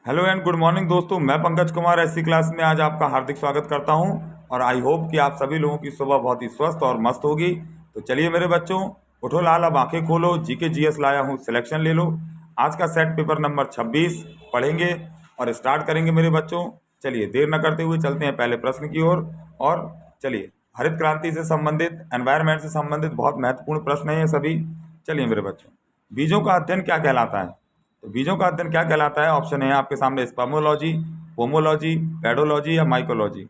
Hello and good morning दोस्तों, मैं Pankaj Kumar SC class में आज आपका हार्दिक स्वागत करता हूं। और आई होप कि आप सभी लोगों की सुबह बहुत ही स्वस्थ और मस्त होगी। तो चलिए मेरे बच्चों, उठो लाल, अब आंखें खोलो, जीके जीएस लाया हूं, सिलेक्शन ले लो। आज का सेट पेपर नंबर 26 पढ़ेंगे और स्टार्ट करेंगे मेरे बच्चों। चलिए देर न करते हुए चलते हैं पहले प्रश्न की ओर। और चलिए, हरित क्रांति से संबंधित, एनवायरमेंट से संबंधित बहुत महत्वपूर्ण प्रश्न है ये सभी। चलिए मेरे बच्चों, बीजों का अध्ययन क्या कहलाता है? तो बीजों का अध्ययन क्या कहलाता है? ऑप्शन है आपके सामने, स्पर्मोलॉजी, पोमोलॉजी, पेडोलॉजी या माइकोलॉजी।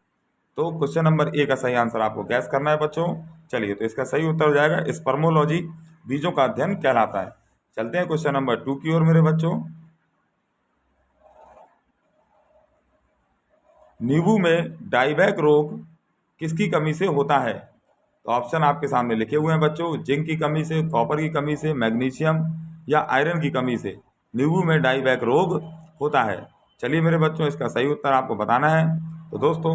तो क्वेश्चन नंबर ए का सही आंसर आपको गैस करना है बच्चों। चलिए, तो इसका सही उत्तर हो जाएगा स्पर्मोलॉजी, बीजों का अध्ययन कहलाता है। चलते हैं क्वेश्चन नंबर 2 की ओर मेरे बच्चों। नींबू में डाइबैक रोग किसकी कमी से होता है? तो ऑप्शन आपके सामने लिखे हुए हैं बच्चों। जिंक की कमी से, कॉपर की कमी से, मैग्नीशियम या आयरन की कमी से नींबू में डाइबैक रोग होता है। चलिए मेरे बच्चों, इसका सही उत्तर आपको बताना है। तो दोस्तों,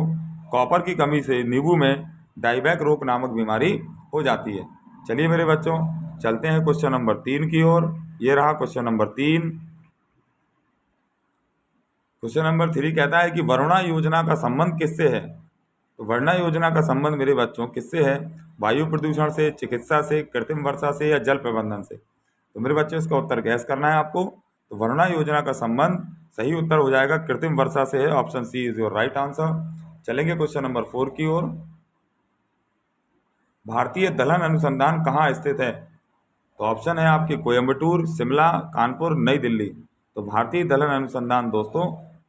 कॉपर की कमी से नींबू में डाइबैक रोग नामक बीमारी हो जाती है। चलिए मेरे बच्चों, चलते हैं क्वेश्चन नंबर 3 की ओर। ये रहा क्वेश्चन नंबर 3। क्वेश्चन नंबर 3 कहता है कि वरुणा योजना का संबंध किससे है? तो वरुणा योजना का संबंध मेरे बच्चों किससे है? वायु प्रदूषण से, चिकित्सा से, कृत्रिम वर्षा से या जल प्रबंधन से? तो मेरे बच्चों, इसका उत्तर गैस करना है आपको। तो वरुणा योजना का संबंध सही उत्तर हो जाएगा कृत्रिम वर्षा से है। Option c is your right answer. चलेंगे क्वेश्चन नंबर 4 की ओर। भारतीय दलहन अनुसंधान कहाँ स्थित है? तो ऑप्शन है आपके कोयम्बटूर, शिमला, कानपुर, नई दिल्ली। तो भारतीय दलहन अनुसंधान दोस्तों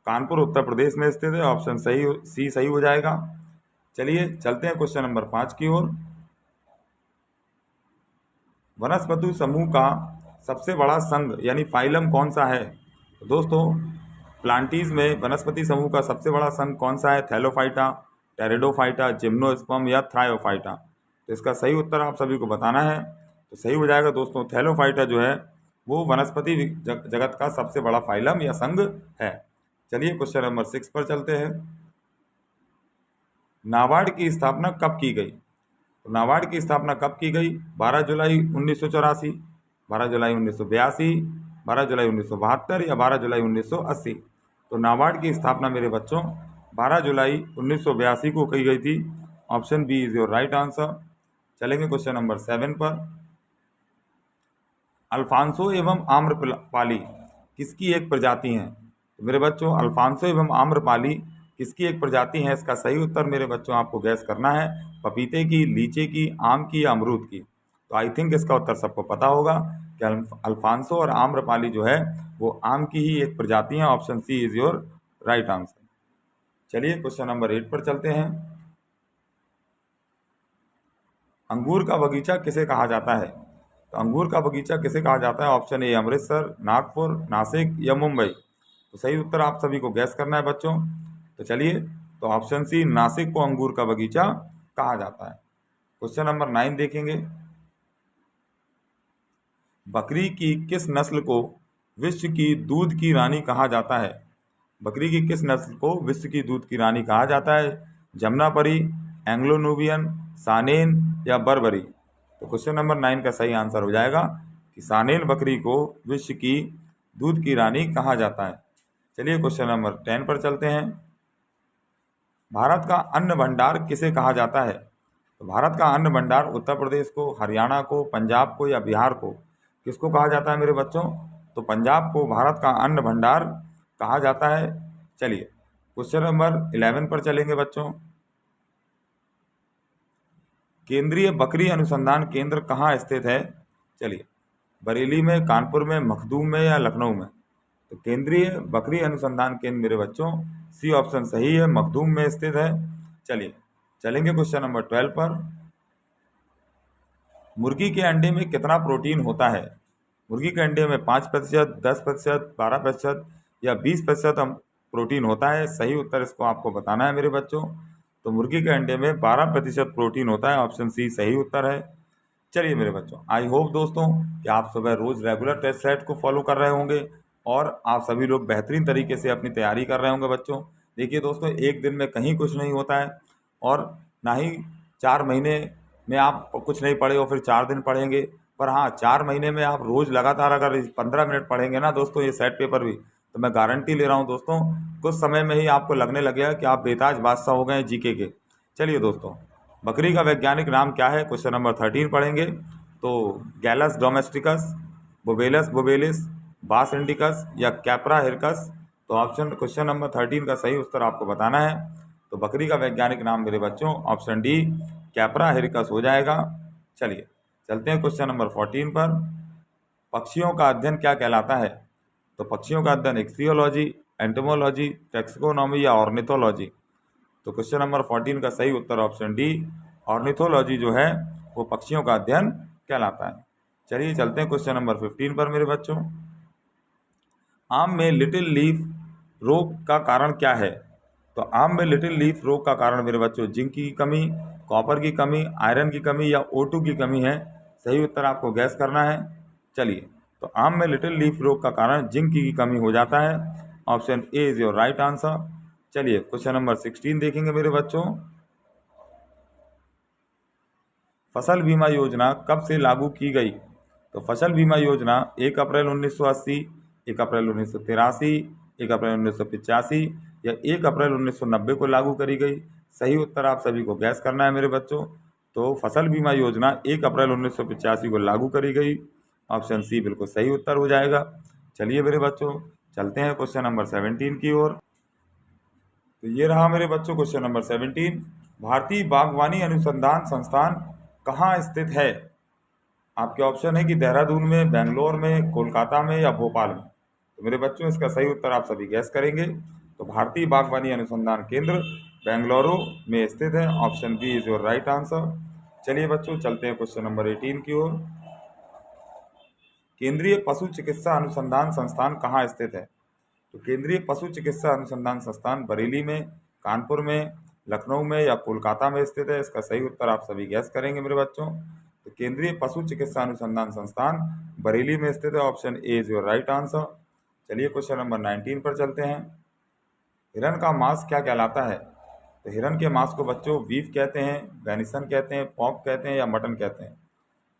कानपुर उत्तर प्रदेश में स्थित है। ऑप्शन सही, सी सही हो जाएगा। चलिए चलते हैं क्वेश्चन नंबर 5 की ओर। वनस्पति समूह का सबसे बड़ा संघ यानी फाइलम कौन सा है? तो दोस्तों, प्लांटीज में वनस्पति समूह का सबसे बड़ा संघ कौन सा है? थैलोफाइटा, टेरिडोफाइटा, जिम्नोस्पर्म या थ्रायोफाइटा? तो इसका सही उत्तर आप सभी को बताना है। तो सही हो जाएगा दोस्तों, थैलोफाइटा जो है वो वनस्पति जगत का सबसे बड़ा फाइलम या संघ है। चलिए क्वेश्चन नंबर 6 पर चलते हैं। नाबार्ड की स्थापना कब की गई? तो नाबार्ड की स्थापना कब की गई? 12 जुलाई 1984, 12 जुलाई 1982, 12 जुलाई 1972 या 12 जुलाई 1980? तो नाबार्ड की स्थापना मेरे बच्चों 12 जुलाई 1982 को की गई थी। Option b is your right answer. चलेंगे क्वेश्चन नंबर 7 पर। अल्फांसो एवं आम्रपाली किसकी एक प्रजाति हैं? तो मेरे बच्चों, अल्फांसो एवं आम्रपाली किसकी एक प्रजाति है? इसका सही उत्तर मेरे बच्चों आपको गैस करना है। पपीते की, लीची की, आम की या अमरूद की? तो आई थिंक इसका उत्तर सबको पता होगा कि अल्फांसो और आम्रपाली जो है वो आम की ही एक प्रजाति है। Option c is your right answer. चलिए क्वेश्चन नंबर 8 पर चलते हैं। अंगूर का बगीचा किसे कहा जाता है? तो अंगूर का बगीचा किसे कहा जाता है? ऑप्शन ए अमृतसर, नागपुर, नासिक या मुंबई? तो सही उत्तर आप सभी को गैस करना है बच्चों। तो चलिए, तो ऑप्शन सी नासिक को अंगूर का बगीचा कहा जाता है। क्वेश्चन नंबर 9 देखेंगे। बकरी की किस नस्ल को विश्व की दूध की रानी कहा जाता है? बकरी की किस नस्ल को विश्व की दूध की रानी कहा जाता है? जमुनापरी, एंग्लो नूबियन, सानेन या बर्बरी? तो क्वेश्चन नंबर 9 का सही आंसर हो जाएगा कि सानेन बकरी को विश्व की दूध की रानी कहा जाता है। चलिए क्वेश्चन नंबर 10 पर चलते हैं। भारत का अन्न भंडार किसे कहा जाता है? तो भारत का अन्न भंडार उत्तर प्रदेश को, हरियाणा को, पंजाब को या बिहार को किसको कहा जाता है मेरे बच्चों? तो पंजाब को भारत का अन्न भंडार कहा जाता है। चलिए क्वेश्चन नंबर 11 पर चलेंगे बच्चों। केंद्रीय बकरी अनुसंधान केंद्र कहाँ स्थित है? चलिए, बरेली में, कानपुर में, मखदूम में या लखनऊ में? तो केंद्रीय बकरी अनुसंधान केंद्र मेरे बच्चों सी ऑप्शन सही है, मखदूम में स्थित है। चलिए चलेंगे क्वेश्चन नंबर 12 पर। मुर्गी के अंडे में कितना प्रोटीन होता है? मुर्गी के अंडे में 5%, 10%, 12% या 20% प्रोटीन होता है। सही उत्तर इसको आपको बताना है मेरे बच्चों। तो मुर्गी के अंडे में 12% प्रोटीन होता है। ऑप्शन सी सही उत्तर है। चलिए मेरे बच्चों, आई होप दोस्तों कि आप सुबह रोज रेगुलर टेस्ट सेट को फॉलो कर रहे होंगे और आप सभी लोग बेहतरीन तरीके से अपनी तैयारी कर रहे होंगे बच्चों। देखिए दोस्तों, एक दिन में कहीं कुछ नहीं होता है और ना ही 4 महीने में आप कुछ नहीं पढ़े और फिर 4 दिन पढ़ेंगे। पर हाँ, 4 महीने में आप रोज लगातार अगर 15 मिनट पढ़ेंगे ना दोस्तों ये सेट पेपर भी, तो मैं गारंटी ले रहा हूँ दोस्तों, कुछ समय में ही आपको लगने लगेगा कि आप बेताज बादशाह हो गए जीके के। चलिए दोस्तों, बकरी का वैज्ञानिक नाम क्या है, क्वेश्चन नंबर 13 पढ़ेंगे। तो गैलस डोमेस्टिकस, बोबेलस बोबेलिस, बास इंडिकस या कैप्रा हिरकस। तो ऑप्शन क्वेश्चन नंबर 13 का सही उत्तर आपको बताना है। तो बकरी का वैज्ञानिक नाम मेरे बच्चों ऑप्शन डी कैप्रा हिरकस हो जाएगा। चलिए चलते हैं क्वेश्चन नंबर 14 पर। पक्षियों का अध्ययन क्या कहलाता है? तो पक्षियों का अध्ययन एक्सियोलॉजी, एंटोमोलॉजी, टैक्सोनॉमी या ऑर्निथोलॉजी। तो क्वेश्चन नंबर 14 का सही उत्तर ऑप्शन डी ऑर्निथोलॉजी जो है वो पक्षियों का अध्ययन कहलाता है। चलिए चलते हैं क्वेश्चन नंबर 15 पर मेरे बच्चों। आम में लिटिल लीफ रोग का कारण क्या है? तो आम में लिटिल लीफ रोग का कारण मेरे बच्चों जिंक की कमी, कॉपर की कमी, आयरन की कमी या O2 की कमी है। सही उत्तर आपको गैस करना है। चलिए, तो आम में लिटिल लीफ रोग का कारण जिंक की कमी हो जाता है। Option A is your right answer. चलिए क्वेश्चन नंबर 16 देखेंगे मेरे बच्चों। फसल बीमा योजना कब से लागू की गई? तो फसल बीमा योजना 1 अप्रैल 1980, 1 अप्रैल 1983, 1 अप्रैल 1985 या 1 अप्रैल 1990 को लागू करी गई। सही उत्तर आप सभी को गैस करना है मेरे बच्चों। तो फसल बीमा योजना 1 अप्रैल 1985 को लागू करी गई। ऑप्शन सी बिल्कुल सही उत्तर हो जाएगा। चलिए मेरे बच्चों, चलते हैं क्वेश्चन नंबर 17 की ओर। तो ये रहा मेरे बच्चों क्वेश्चन नंबर 17। भारतीय बागवानी अनुसंधान संस्थान कहाँ स्थित है? आपके ऑप्शन है कि देहरादून में, बेंगलोर में, कोलकाता में या भोपाल में। तो मेरे बच्चों इसका सही उत्तर आप सभी गैस करेंगे। तो भारतीय बागवानी अनुसंधान केंद्र बेंगलुरु में स्थित है। Option b is your right answer. चलिए बच्चों, चलते हैं क्वेश्चन नंबर 18 की ओर। केंद्रीय पशु चिकित्सा अनुसंधान संस्थान कहाँ स्थित है? तो केंद्रीय पशु चिकित्सा अनुसंधान संस्थान बरेली में, कानपुर में, लखनऊ में या कोलकाता में स्थित है। इसका सही उत्तर आप सभी गैस करेंगे मेरे बच्चों। तो केंद्रीय पशु चिकित्सा अनुसंधान संस्थान बरेली में स्थित है। Option A is your right answer. चलिए क्वेश्चन नंबर 19 पर चलते हैं। हिरन का मांस क्या कहलाता है? तो हिरन के मांस को बच्चों बीफ कहते हैं, वेनिसन कहते हैं, पॉर्क कहते हैं या मटन कहते हैं।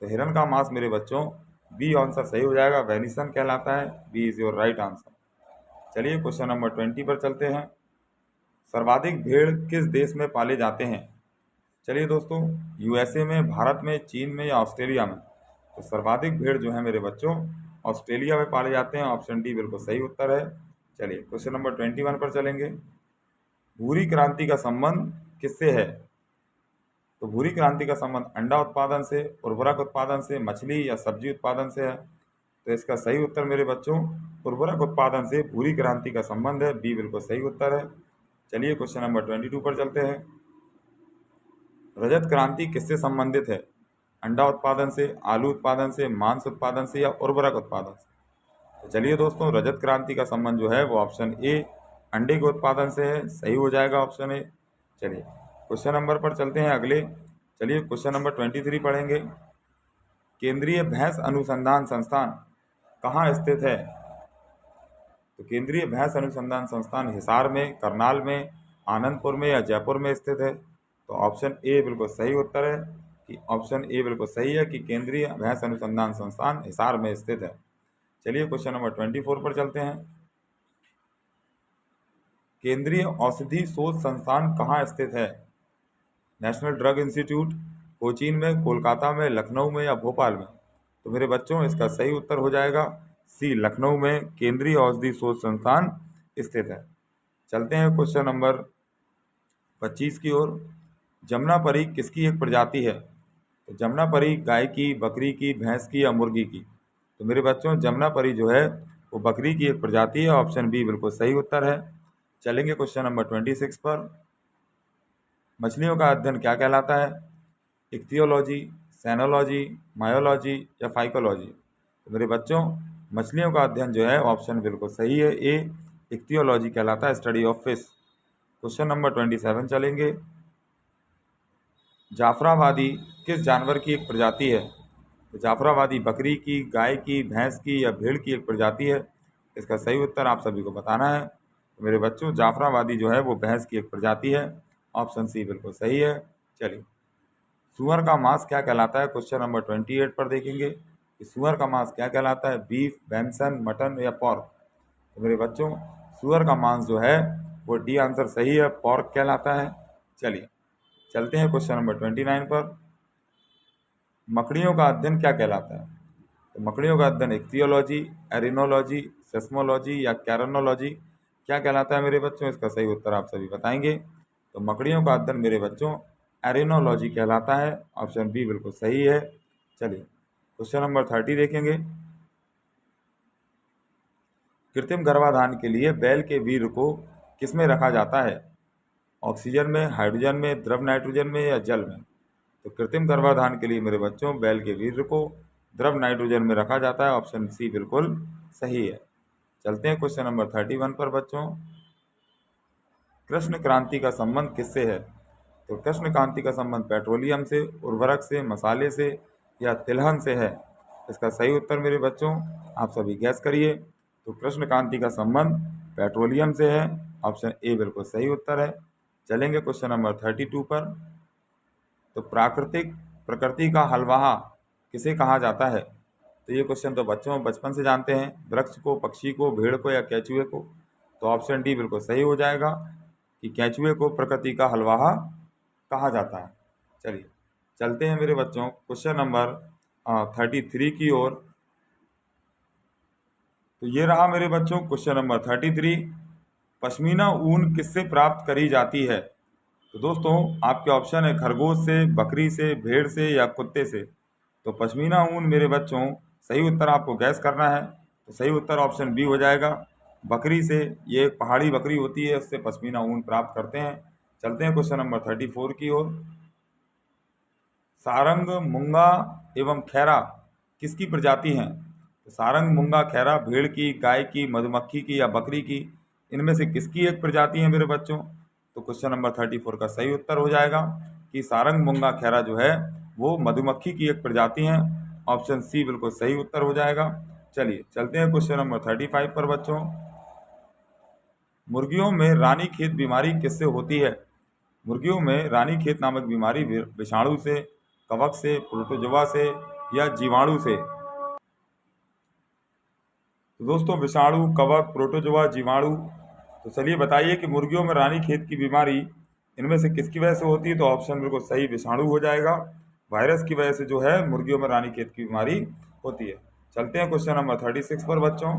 तो हिरन का मांस मेरे बच्चों बी आंसर सही हो जाएगा, वेनिसन कहलाता है। B is your right answer. चलिए क्वेश्चन नंबर 20 पर चलते हैं। सर्वाधिक भेड़ किस देश में पाले जाते हैं? चलिए दोस्तों, यूएसए में, भारत में, चीन में या ऑस्ट्रेलिया में। तो सर्वाधिक भेड़ जो है मेरे बच्चों ऑस्ट्रेलिया में पाले जाते हैं। ऑप्शन डी बिल्कुल सही उत्तर है। चलिए क्वेश्चन नंबर 21 पर चलेंगे। भूरी क्रांति का संबंध किससे है? तो भूरी क्रांति का संबंध अंडा उत्पादन से, उर्वरक उत्पादन से, मछली या सब्जी उत्पादन से है। तो इसका सही उत्तर मेरे बच्चों उर्वरक उत्पादन से भूरी क्रांति का संबंध है। बी बिल्कुल सही उत्तर है। चलिए क्वेश्चन नंबर 22 पर चलते हैं। रजत क्रांति किससे संबंधित है? अंडा उत्पादन से, आलू उत्पादन से, मांस उत्पादन से या उर्वरक उत्पादन से। तो चलिए दोस्तों, रजत क्रांति का संबंध जो है वो ऑप्शन ए अंडे के उत्पादन से है। सही हो जाएगा ऑप्शन ए। चलिए क्वेश्चन नंबर पर चलते हैं अगले। चलिए क्वेश्चन नंबर 23 पढ़ेंगे। केंद्रीय भैंस अनुसंधान संस्थान कहाँ स्थित है? तो केंद्रीय भैंस अनुसंधान संस्थान हिसार में, करनाल में, आनंदपुर में या जयपुर में स्थित है। तो ऑप्शन ए बिल्कुल सही उत्तर है कि ऑप्शन ए बिल्कुल सही है कि केंद्रीय भैंस अनुसंधान संस्थान हिसार में स्थित है। चलिए क्वेश्चन नंबर 24 पर चलते हैं। केंद्रीय औषधि शोध संस्थान कहाँ स्थित है? नेशनल ड्रग इंस्टीट्यूट, कोचीन में, कोलकाता में, लखनऊ में या भोपाल में। तो मेरे बच्चों इसका सही उत्तर हो जाएगा सी, लखनऊ में केंद्रीय औषधि शोध संस्थान स्थित है। चलते हैं क्वेश्चन नंबर 25 की ओर। जमुनापरी किसकी एक प्रजाति है? तो जमुनापरी गाय की, बकरी की, भैंस की या मुर्गी की। तो मेरे बच्चों जमुनापरी जो है वो बकरी की एक प्रजाति है। ऑप्शन बी बिल्कुल सही उत्तर है। चलेंगे क्वेश्चन नंबर 26 पर। मछलियों का अध्ययन क्या कहलाता है? इक्थियोलॉजी, सेनोलॉजी, मायोलॉजी या फाइकोलॉजी। तो मेरे बच्चों मछलियों का अध्ययन जो है ऑप्शन बिल्कुल सही है, ए इक्थियोलॉजी कहलाता है, study of fish. Question number 27 चलेंगे। जाफराबादी किस जानवर की एक प्रजाति है? तो जाफराबादी बकरी की, गाय की, भैंस की या भेड़ की एक प्रजाति है। इसका सही उत्तर आप सभी को बताना है। तो मेरे बच्चों जाफराबादी जो है वो भैंस की एक प्रजाति है। ऑप्शन सी बिल्कुल सही है। चलिए, सुअर का मांस क्या कहलाता है? क्वेश्चन नंबर 28 पर देखेंगे कि सुअर का मांस क्या कहलाता है, बीफ, वेंसन, मटन या पॉर्क। तो मेरे बच्चों सुअर का मांस जो है वो डी आंसर सही है, पॉर्क कहलाता है। चलिए चलते हैं क्वेश्चन नंबर 29 पर। मकड़ियों का अध्ययन क्या कहलाता है? तो मकड़ियों का अध्ययन इक्थियोलॉजी, एरिनोलॉजी, सेस्मोलॉजी या कैरनोलॉजी क्या कहलाता है मेरे बच्चों? इसका सही उत्तर आप सभी बताएंगे। तो मकड़ियों का अध्ययन मेरे बच्चों एरिनोलॉजी कहलाता है। ऑप्शन बी बिल्कुल सही है। चलिए क्वेश्चन नंबर 30 देखेंगे। कृत्रिम गर्भाधान के लिए बैल के वीर्य को किसमें रखा जाता है? ऑक्सीजन में, हाइड्रोजन में, द्रव नाइट्रोजन में या जल में? तो कृत्रिम गर्भाधान के लिए मेरे बच्चों बैल के वीर्य को द्रव नाइट्रोजन में रखा जाता है। ऑप्शन सी बिल्कुल सही है। चलते हैं क्वेश्चन नंबर 31 पर बच्चों। कृष्ण क्रांति का संबंध किससे है? तो कृष्ण क्रांति का संबंध पेट्रोलियम से, उर्वरक से, मसाले से या तिलहन से है? इसका सही उत्तर मेरे बच्चों आप सभी गैस करिए। तो कृष्ण क्रांति का संबंध पेट्रोलियम से है। ऑप्शन ए बिल्कुल सही उत्तर है। चलेंगे क्वेश्चन नंबर 32 पर। तो प्रकृति का हलवाहा किसे कहा जाता है? तो ये क्वेश्चन तो बच्चों बचपन से जानते हैं, वृक्ष को, पक्षी को, भेड़ को या केंचुए को? तो ऑप्शन डी बिल्कुल सही हो जाएगा कि केंचुए को प्रकृति का हलवाहा कहा जाता है। चलिए चलते हैं मेरे बच्चों क्वेश्चन नंबर 33 की ओर। तो ये रहा मेरे बच्चों क्वेश्चन नंबर 33। पश्मीना ऊन किससे प्राप्त करी जाती है? तो दोस्तों आपके ऑप्शन है खरगोश से, बकरी से, भेड़ से या कुत्ते से। तो पश्मीना ऊन मेरे बच्चों सही उत्तर आपको गैस करना है। तो सही उत्तर ऑप्शन बी हो जाएगा, बकरी से। ये एक पहाड़ी बकरी होती है, उससे पश्मीना ऊन प्राप्त करते हैं। चलते हैं क्वेश्चन नंबर 34 की ओर। सारंग, मूंगा एवं खैरा किसकी प्रजाति हैं? तो सारंग, मूंगा, खैरा भेड़ की, गाय की, मधुमक्खी की या बकरी की? इनमें से किसकी एक प्रजाति है मेरे बच्चों? तो क्वेश्चन नंबर 34 का सही उत्तर हो जाएगा कि सारंग, मूंगा, खैरा जो है वो मधुमक्खी की एक प्रजाति है। ऑप्शन सी बिल्कुल सही उत्तर हो जाएगा। चलिए चलते हैं क्वेश्चन नंबर 35 पर बच्चों। मुर्गियों में रानीखेत बीमारी किससे होती है? मुर्गियों में रानीखेत नामक बीमारी विषाणु से, कवक से, प्रोटोजोआ से या जीवाणु से? तो दोस्तों विषाणु, कवक, प्रोटोजोआ, जीवाणु। तो चलिए बताइए कि मुर्गियों में रानीखेत की बीमारी इनमें से किसकी वजह से होती है? तो ऑप्शन बिल्कुल सही विषाणु हो जाएगा। वायरस की वजह से जो है मुर्गियों में रानीखेत की बीमारी होती है। चलते हैं क्वेश्चन नंबर 36 पर बच्चों।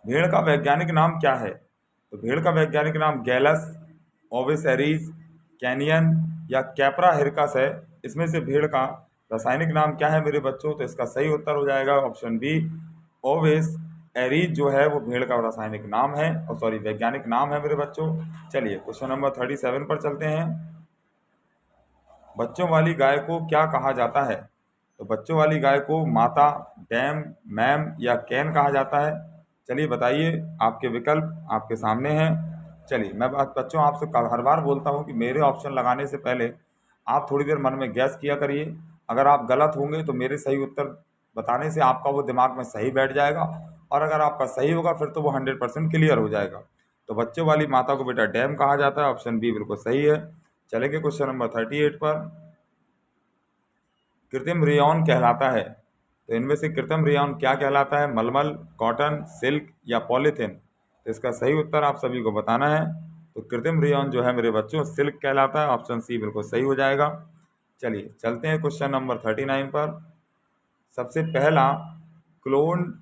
भेड़ का वैज्ञानिक नाम क्या है? तो भेड़ का वैज्ञानिक नाम गैलस, ओविस एरीज, कैनियन या कैप्रा हिरकस है। इसमें से भेड़ का रासायनिक नाम क्या है मेरे बच्चों? तो इसका सही उत्तर हो जाएगा ऑप्शन बी, ओविस एरीज जो है वो भेड़ का रासायनिक नाम है, और सॉरी वैज्ञानिक नाम है मेरे बच्चों। चलिए क्वेश्चन नंबर 37 पर चलते हैं। बच्चों वाली गाय को क्या कहा जाता है? तो बच्चों वाली गाय को माता, डैम, मैम या कैन कहा जाता है? चलिए बताइए, आपके विकल्प आपके सामने हैं। चलिए मैं बच्चों आपसे हर बार बोलता हूँ कि मेरे ऑप्शन लगाने से पहले आप थोड़ी देर मन में गैस किया करिए। अगर आप गलत होंगे तो मेरे सही उत्तर बताने से आपका वो दिमाग में सही बैठ जाएगा, और अगर आपका सही होगा फिर तो वो 100% क्लियर हो जाएगा। तो बच्चों वाली माता को बेटा डैम कहा जाता है। ऑप्शन बी बिल्कुल सही है। चलेंगे क्वेश्चन नंबर 38 पर। कृत्रिम रेयॉन कहलाता है, तो इनमें से कृत्रिम रेयॉन क्या कहलाता है? मलमल, कॉटन, सिल्क या पॉलीथिन? तो इसका सही उत्तर आप सभी को बताना है। तो कृत्रिम रेयॉन जो है मेरे बच्चों सिल्क कहलाता है। ऑप्शन सी बिल्कुल सही हो जाएगा। चलिए चलते हैं क्वेश्चन नंबर 39 पर। सबसे पहला क्लोन्ड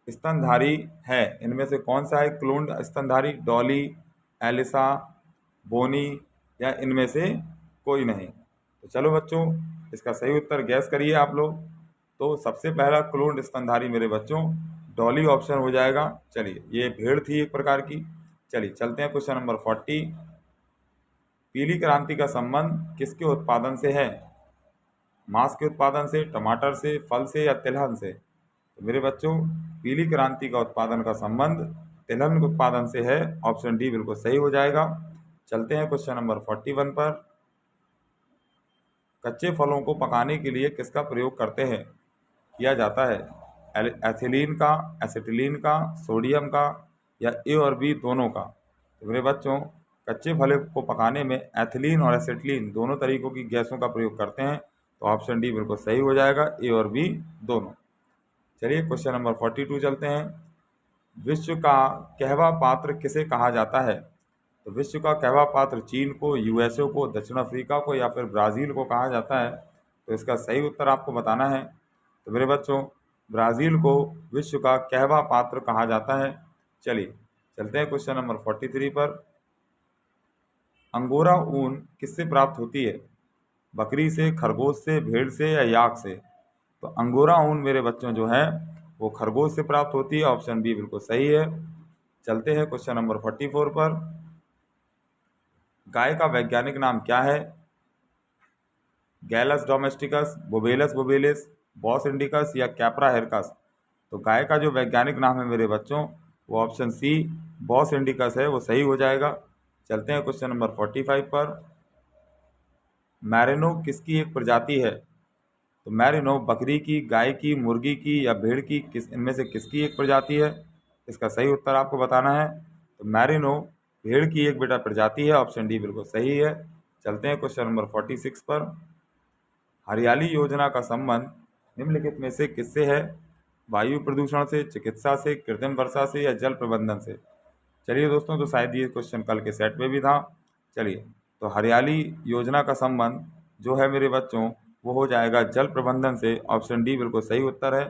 स्तनधारी है, इनमें से कौन सा है क्लोन्ड स्तनधारी? डॉली, एलिसा, बोनी या इनमें से कोई नहीं? तो चलो बच्चों इसका सही उत्तर गैस करिए आप लोग। तो सबसे पहला क्लोन्ड स्तनधारी मेरे बच्चों डॉली ऑप्शन हो जाएगा। चलिए ये भेड़ थी एक प्रकार की। चलिए चलते हैं क्वेश्चन नंबर 40। पीली क्रांति का संबंध किसके उत्पादन से है? मांस के उत्पादन से, टमाटर से, फल से या तिलहन से? तो मेरे बच्चों पीली क्रांति का उत्पादन का संबंध तिलहन के उत्पादन से है। ऑप्शन डी बिल्कुल सही हो जाएगा। चलते हैं क्वेश्चन नंबर 41 पर। कच्चे फलों को पकाने के लिए किसका प्रयोग करते हैं किया जाता है? एथिलीन का, एसिटिलीन का, सोडियम का या ए और बी दोनों का? तो मेरे बच्चों कच्चे फल को पकाने में एथिलीन और एसिटिलीन दोनों तरीकों की गैसों का प्रयोग करते हैं। तो ऑप्शन डी बिल्कुल सही हो जाएगा, ए और बी दोनों। चलिए क्वेश्चन नंबर 42 चलते हैं। विश्व का कहवा पात्र किसे कहा जाता है? तो विश्व का कहवा पात्र चीन को, यूएसए को, दक्षिण अफ्रीका को या फिर ब्राज़ील को कहा जाता है? तो इसका सही उत्तर आपको बताना है। तो मेरे बच्चों, ब्राज़ील को विश्व का कहवा पात्र कहा जाता है। चलिए चलते हैं क्वेश्चन नंबर 43 पर। अंगोरा ऊन किससे प्राप्त होती है? बकरी से, खरगोश से, भेड़ से या याक से? तो अंगोरा ऊन मेरे बच्चों जो है वो खरगोश से प्राप्त होती है। ऑप्शन बी बिल्कुल सही है। चलते हैं क्वेश्चन नंबर 44 पर। गाय का वैज्ञानिक नाम क्या है? गैलस डोमेस्टिकस, बोबेलस बोबेलिस, बॉस इंडिकस या कैप्रा हिरकस? तो गाय का जो वैज्ञानिक नाम है मेरे बच्चों वो ऑप्शन सी बॉस इंडिकस है, वो सही हो जाएगा। चलते हैं क्वेश्चन नंबर 45 पर। मैरिनो किसकी एक प्रजाति है? तो मैरिनो बकरी की, गाय की, मुर्गी की या भेड़ की, किस इनमें से किसकी एक प्रजाति है? इसका सही उत्तर आपको बताना है। तो मैरिनो भेड़ की एक बेटा प्रजाति है। ऑप्शन डी बिल्कुल सही है। चलते हैं क्वेश्चन नंबर 46 पर। हरियाली योजना का संबंध निम्नलिखित में से किससे है? वायु प्रदूषण से, चिकित्सा से, कृत्रिम वर्षा से या जल प्रबंधन से? चलिए दोस्तों, तो शायद ये क्वेश्चन कल के सेट में भी था। चलिए, तो हरियाली योजना का संबंध जो है मेरे बच्चों वो हो जाएगा जल प्रबंधन से। ऑप्शन डी बिल्कुल सही उत्तर है।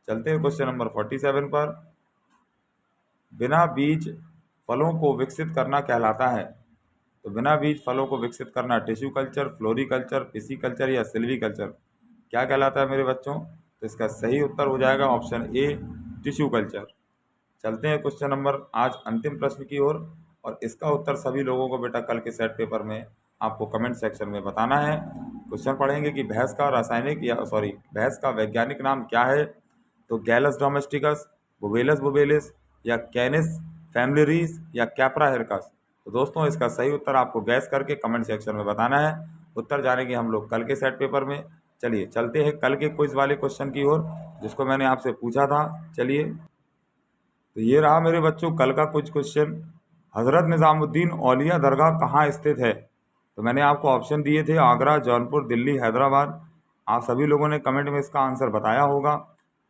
चलते हैं क्वेश्चन नंबर 47 पर। बिना बीज फलों को विकसित करना कहलाता है? तो बिना बीज फलों को विकसित करना टिश्यू कल्चर, फ्लोरीकल्चर, पिसीकल्चर या सिल्वीकल्चर क्या कहलाता है मेरे बच्चों? तो इसका सही उत्तर हो जाएगा ऑप्शन ए टिश्यू कल्चर। चलते हैं क्वेश्चन नंबर आज अंतिम प्रश्न की ओर, और इसका उत्तर सभी लोगों को बेटा कल के सेट पेपर में आपको कमेंट सेक्शन में बताना है। क्वेश्चन पढ़ेंगे कि भैंस का रासायनिक या भैंस का वैज्ञानिक नाम क्या है? तो गैलस डोमेस्टिकस, बोवेलस बोवेलिस या कैनिस फैमिलिरीज या कैप्रा हिरकस? तो दोस्तों, इसका सही उत्तर आपको गैस करके कमेंट सेक्शन में बताना है। उत्तर जानेंगे हम लोग कल के सेट पेपर में। चलिए चलते हैं कल के क्विज वाले क्वेश्चन की ओर, जिसको मैंने आपसे पूछा था। चलिए, तो ये रहा मेरे बच्चों कल का कुछ क्वेश्चन। हज़रत निज़ामुद्दीन औलिया दरगाह कहाँ स्थित है? तो मैंने आपको ऑप्शन दिए थे आगरा, जौनपुर, दिल्ली, हैदराबाद। आप सभी लोगों ने कमेंट में इसका आंसर बताया होगा।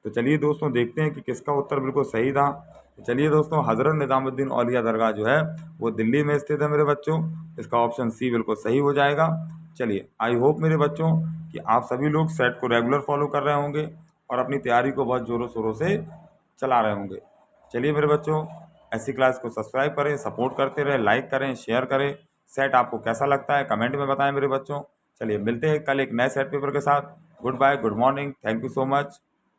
तो चलिए दोस्तों, देखते हैं कि किसका उत्तर बिल्कुल सही था। तो चलिए दोस्तों, हज़रत निज़ामुद्दीन औलिया दरगाह जो है वो दिल्ली में स्थित है मेरे बच्चों। इसका ऑप्शन सी बिल्कुल सही हो जाएगा। चलिए, आई होप मेरे बच्चों कि आप सभी लोग सेट को रेगुलर फॉलो कर रहे होंगे और अपनी तैयारी को बहुत ज़ोरों शोरों से चला रहे होंगे। चलिए मेरे बच्चों, ऐसी क्लास को सब्सक्राइब करें, सपोर्ट करते रहें, लाइक करें, शेयर करें। सेट आपको कैसा लगता है कमेंट में बताएं मेरे बच्चों। चलिए मिलते हैं कल एक नए सेट पेपर के साथ। Goodbye, good morning, thank you so much.